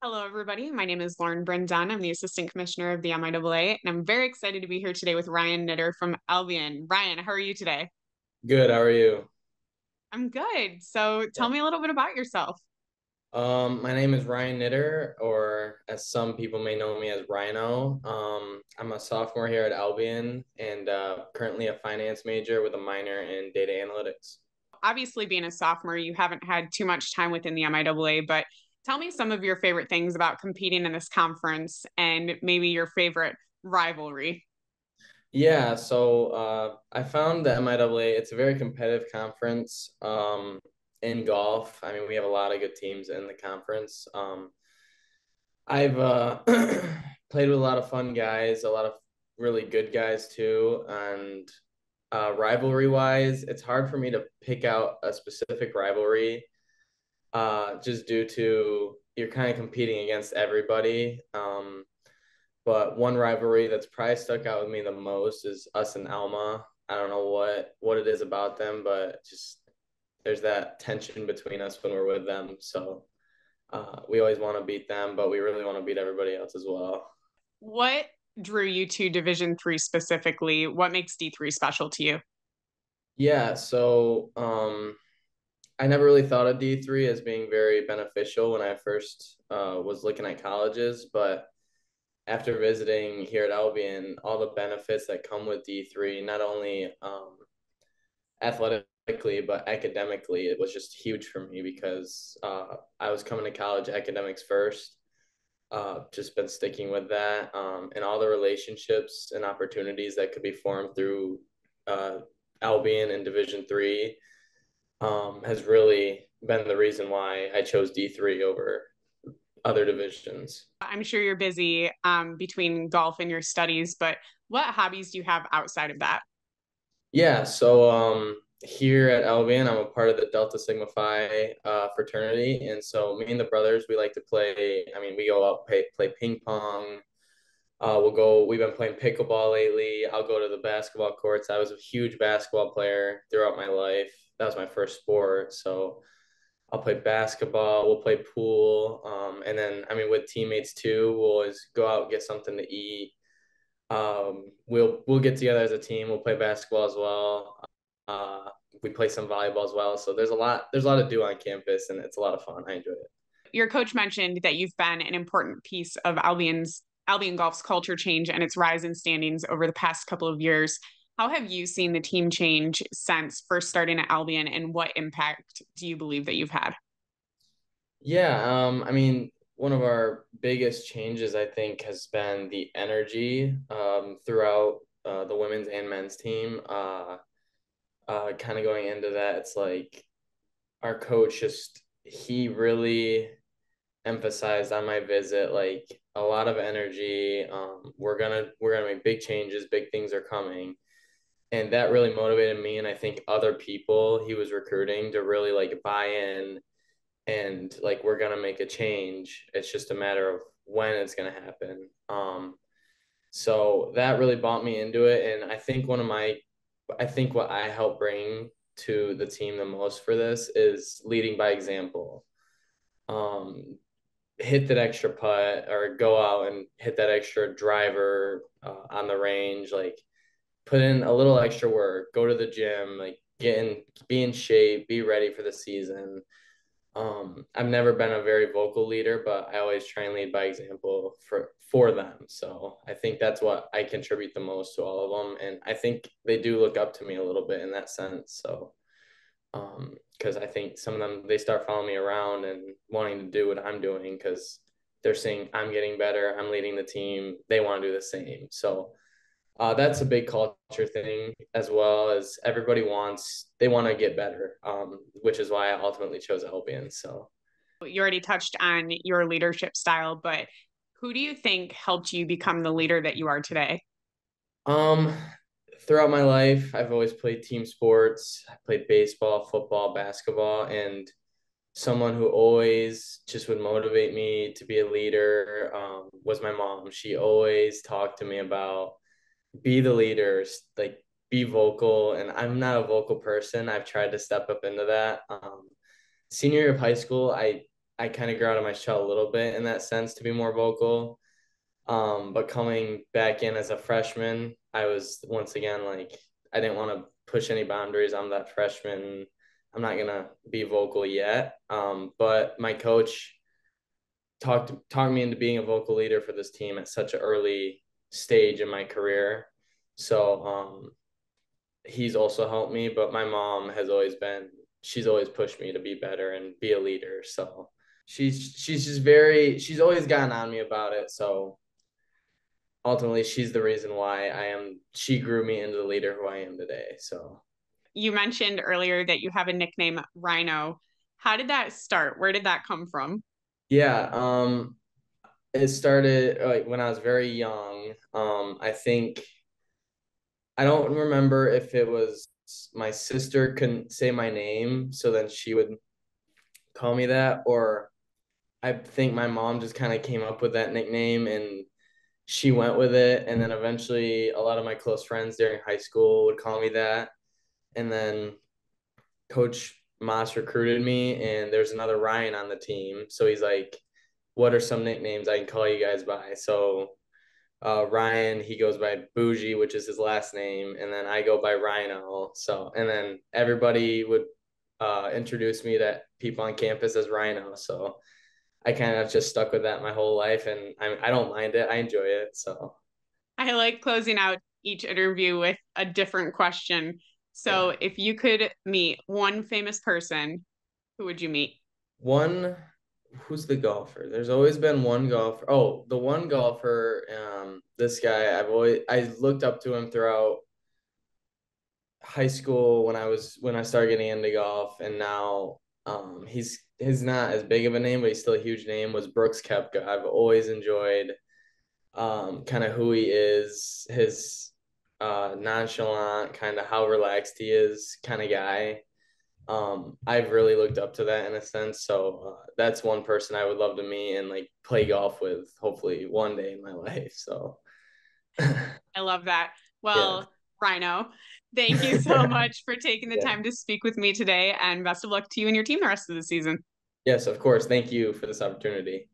Hello, everybody. My name is Lauren Brendon. I'm the Assistant Commissioner of the MIAA, and I'm very excited to be here today with Ryan Knitter from Albion. Ryan, how are you today? Good, how are you? I'm good. So Yeah. tell me a little bit about yourself. My name is Ryan Knitter, or as some people may know me as Ryno. I'm a sophomore here at Albion and currently a finance major with a minor in data analytics. Obviously, being a sophomore, you haven't had too much time within the MIAA, but tell me some of your favorite things about competing in this conference and maybe your favorite rivalry. Yeah, so I found the MIAA, it's a very competitive conference in golf. I mean, we have a lot of good teams in the conference. I've played with a lot of fun guys, a lot of really good guys too. And rivalry wise, it's hard for me to pick out a specific rivalry just due to you're kind of competing against everybody. But one rivalry that's probably stuck out with me the most is us and Alma. I don't know what it is about them, but just there's that tension between us when we're with them. So we always want to beat them, but we really want to beat everybody else as well. What drew you to Division Three specifically? What makes D3 special to you? Yeah, so I never really thought of D3 as being very beneficial when I first was looking at colleges, but after visiting here at Albion, all the benefits that come with D3, not only athletically, but academically, it was just huge for me because I was coming to college academics first. Just been sticking with that, and all the relationships and opportunities that could be formed through uh, Albion in Division 3 has really been the reason why I chose D3 over other divisions. I'm sure you're busy between golf and your studies, but what hobbies do you have outside of that? Yeah, so here at Albion, I'm a part of the Delta Sigma Phi fraternity, and so me and the brothers, we like to play. I mean, we go out play ping pong. We'll go. We've been playing pickleball lately. I'll go to the basketball courts. I was a huge basketball player throughout my life. That was my first sport, so I'll play basketball. We'll play pool, and then I mean with teammates too. We'll always go out and get something to eat. We'll get together as a team. We'll play basketball as well. Uh, we play some volleyball as well. So there's a lot to do on campus, and it's a lot of fun. I enjoy it. Your coach mentioned that you've been an important piece of Albion Golf's culture change and its rise in standings over the past couple of years. How have you seen the team change since first starting at Albion, and what impact do you believe that you've had? Yeah, I mean, one of our biggest changes, I think, has been the energy throughout the women's and men's team. Kind of going into that, it's like our coach just he really emphasized on my visit like a lot of energy. We're gonna make big changes, big things are coming, and that really motivated me and I think other people he was recruiting to really like buy in and like we're gonna make a change. It's just a matter of when it's gonna happen. So that really bought me into it, and I think what I help bring to the team the most for this is leading by example. Um, Hit that extra putt or go out and hit that extra driver on the range, like put in a little extra work, go to the gym, like be in shape, be ready for the season. I've never been a very vocal leader, but I always try and lead by example for them. So I think that's what I contribute the most to all of them, and I think they do look up to me a little bit in that sense. So because I think some of them they start following me around and wanting to do what I'm doing because they're seeing I'm getting better, I'm leading the team, they want to do the same. So that's a big culture thing as well as they want to get better, which is why I ultimately chose Albion. So You already touched on your leadership style, but who do you think helped you become the leader that you are today? um, throughout my life, I've always played team sports. I played baseball, football, basketball, and someone who always just would motivate me to be a leader was my mom. She always talked to me about be the leaders, like be vocal. And I'm not a vocal person. I've tried to step up into that. Senior year of high school, I kind of grew out of my shell a little bit in that sense to be more vocal. But coming back in as a freshman, I was once again like I didn't want to push any boundaries. I'm that freshman. I'm not gonna be vocal yet. But my coach talked me into being a vocal leader for this team at such an early stage in my career. So he's also helped me, but my mom has always been she's always pushed me to be better and be a leader. So she's just she's always gotten on me about it. So ultimately she's the reason why she grew me into the leader who I am today. So You mentioned earlier that you have a nickname, Ryno. How did that start? Where did that come from? yeah, it started like when I was very young. I think I don't remember if it was my sister couldn't say my name, so then she would call me that, or I think my mom just kind of came up with that nickname and she went with it. And then eventually, a lot of my close friends during high school would call me that. And then Coach Moss recruited me, and there's another Ryan on the team. So he's like, "What are some nicknames I can call you guys by?" So Ryan, he goes by Bougie, which is his last name, and then I go by Ryno. So, and then everybody would introduce me to people on campus as Ryno. So I kind of just stuck with that my whole life, and I don't mind it. I enjoy it. So I like closing out each interview with a different question. yeah, So, if you could meet one famous person, who would you meet? one. Who's the golfer? There's always been one golfer. Oh, the one golfer. This guy. I looked up to him throughout high school when I started getting into golf, and now he's not as big of a name, but he's still a huge name. Was Brooks Koepka. I've always enjoyed kind of who he is, his nonchalant, kind of how relaxed he is, kind of guy. I've really looked up to that in a sense. So that's one person I would love to meet and like play golf with, hopefully one day in my life. So I love that. yeah. Well, Ryno, thank you so much for taking the Yeah. time to speak with me today, and best of luck to you and your team the rest of the season. Yes, of course. Thank you for this opportunity.